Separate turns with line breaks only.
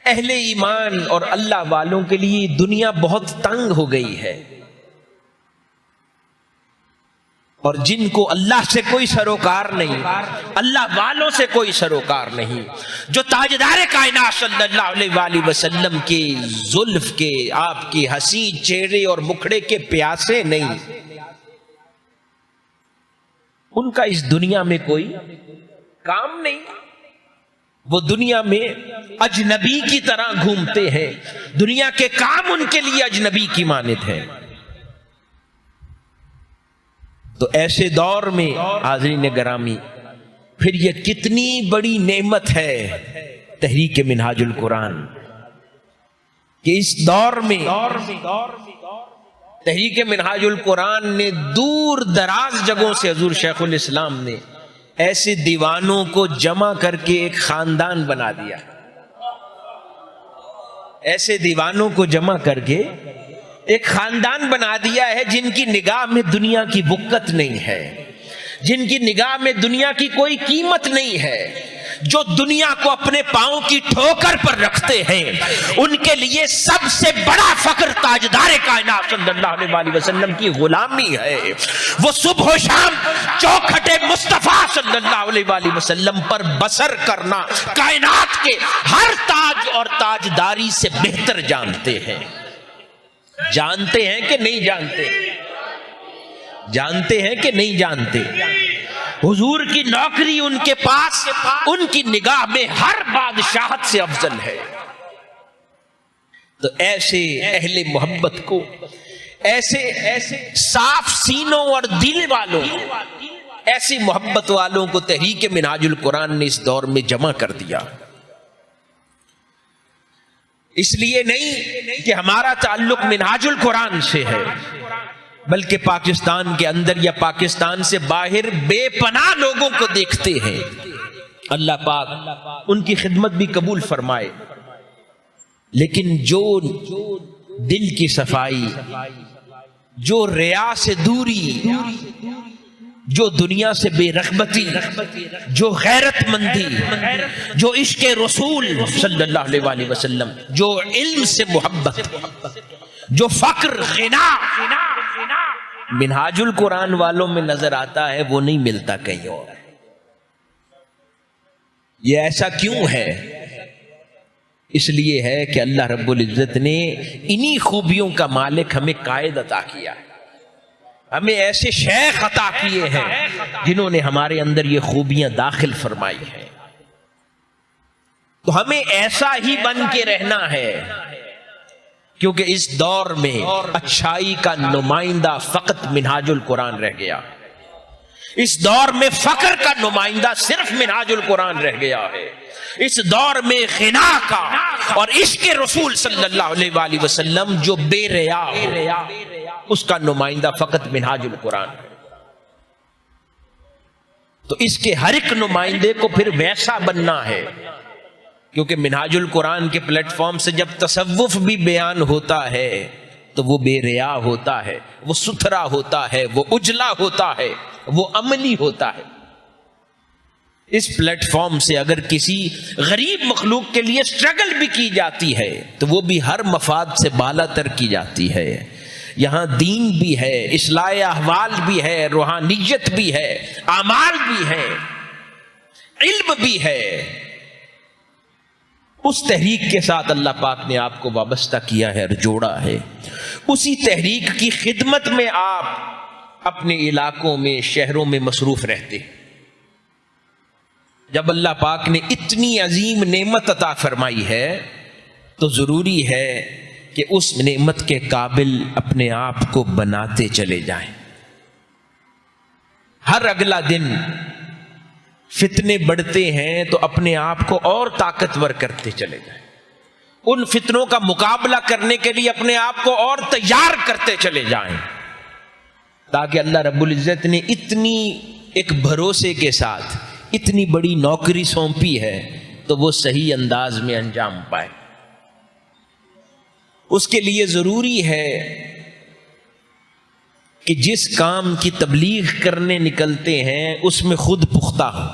اہل ایمان اور اللہ والوں کے لیے دنیا بہت تنگ ہو گئی ہے، اور جن کو اللہ سے کوئی سروکار نہیں، اللہ والوں سے کوئی سروکار نہیں، جو تاجدار کائنات صلی اللہ علیہ وآلہ وسلم کے زلف کے، آپ کے حسین چہرے اور مکھڑے کے پیاسے نہیں، ان کا اس دنیا میں کوئی کام نہیں، وہ دنیا میں اجنبی کی طرح گھومتے ہیں، دنیا کے کام ان کے لیے اجنبی کی مانند ہے۔ تو ایسے دور میں حاضرین گرامی، پھر یہ کتنی بڑی نعمت ہے تحریک منہاج القرآن کہ اس دور میں تحریک منہاج القرآن نے دور دراز جگہوں سے حضور شیخ الاسلام نے ایسے دیوانوں کو جمع کر کے ایک خاندان بنا دیا، ایسے دیوانوں کو جمع کر کے ایک خاندان بنا دیا ہے جن کی نگاہ میں دنیا کی بکت نہیں ہے، جن کی نگاہ میں دنیا کی کوئی قیمت نہیں ہے، جو دنیا کو اپنے پاؤں کی ٹھوکر پر رکھتے ہیں، ان کے لیے سب سے بڑا فخر تاجدار کائنات صلی اللہ علیہ وآلہ وسلم کی غلامی ہے۔ وہ صبح و شام چوکھٹے مصطفیٰ صلی اللہ علیہ وآلہ وسلم پر بسر کرنا کائنات کے ہر تاج اور تاجداری سے بہتر جانتے ہیں۔ جانتے ہیں کہ نہیں جانتے؟ جانتے ہیں کہ نہیں جانتے؟ حضور کی نوکری ان کے پاس ان کی نگاہ میں ہر بادشاہت سے افضل ہے۔ تو ایسے اہل محبت کو، ایسے صاف سینوں اور دل والوں، ایسی محبت والوں کو تحریک منہاج القرآن نے اس دور میں جمع کر دیا۔ اس لیے نہیں کہ ہمارا تعلق منہاج القرآن سے ہے، بلکہ پاکستان کے اندر یا پاکستان سے باہر بے پناہ لوگوں کو دیکھتے ہیں۔ اللہ پاک ان کی خدمت بھی قبول فرمائے، لیکن جو دل کی صفائی، جو ریا سے دوری، جو دنیا سے بے رغبتی، جو غیرت مندی، جو عشق رسول صلی اللہ علیہ وآلہ وسلم، جو علم سے محبت، جو فقر، غنا منہاج القرآن والوں میں نظر آتا ہے، وہ نہیں ملتا کہیں اور۔ یہ ایسا کیوں ہے؟ اس لیے ہے کہ اللہ رب العزت نے انہی خوبیوں کا مالک ہمیں قائد عطا کیا ہے، ہمیں ایسے شیخ عطا کیے ہیں جنہوں نے ہمارے اندر یہ خوبیاں داخل فرمائی ہیں۔ تو ہمیں ایسا ہی بن کے رہنا ہے، کیونکہ اس دور میں اچھائی کا نمائندہ فقط منہاج القرآن رہ گیا، اس دور میں فقر کا نمائندہ صرف منہاج القرآن رہ گیا ہے، اس دور میں غنا کا اور عشق رسول صلی اللہ علیہ وآلہ وسلم جو بے ریا ہو، اس کا نمائندہ فقط منہاج القرآن ہے۔ تو اس کے ہر ایک نمائندے کو پھر ویسا بننا ہے، کیونکہ منہاج القرآن کے پلیٹ فارم سے جب تصوف بھی بیان ہوتا ہے تو وہ بے ریا ہوتا ہے، وہ ستھرا ہوتا ہے، وہ اجلا ہوتا ہے، وہ عملی ہوتا ہے۔ اس پلیٹ فارم سے اگر کسی غریب مخلوق کے لیے سٹرگل بھی کی جاتی ہے تو وہ بھی ہر مفاد سے بالا تر کی جاتی ہے۔ یہاں دین بھی ہے، اصلاح احوال بھی ہے، روحانیت بھی ہے، اعمال بھی ہے، علم بھی ہے۔ اس تحریک کے ساتھ اللہ پاک نے آپ کو وابستہ کیا ہے اور جوڑا ہے، اسی تحریک کی خدمت میں آپ اپنے علاقوں میں، شہروں میں مصروف رہتے ہیں۔ جب اللہ پاک نے اتنی عظیم نعمت عطا فرمائی ہے تو ضروری ہے کہ اس نعمت کے قابل اپنے آپ کو بناتے چلے جائیں۔ ہر اگلا دن فتنے بڑھتے ہیں تو اپنے آپ کو اور طاقتور کرتے چلے جائیں، ان فتنوں کا مقابلہ کرنے کے لیے اپنے آپ کو اور تیار کرتے چلے جائیں، تاکہ اللہ رب العزت نے اتنی ایک بھروسے کے ساتھ اتنی بڑی نوکری سونپی ہے تو وہ صحیح انداز میں انجام پائے۔ اس کے لیے ضروری ہے کہ جس کام کی تبلیغ کرنے نکلتے ہیں اس میں خود پختہ ہو،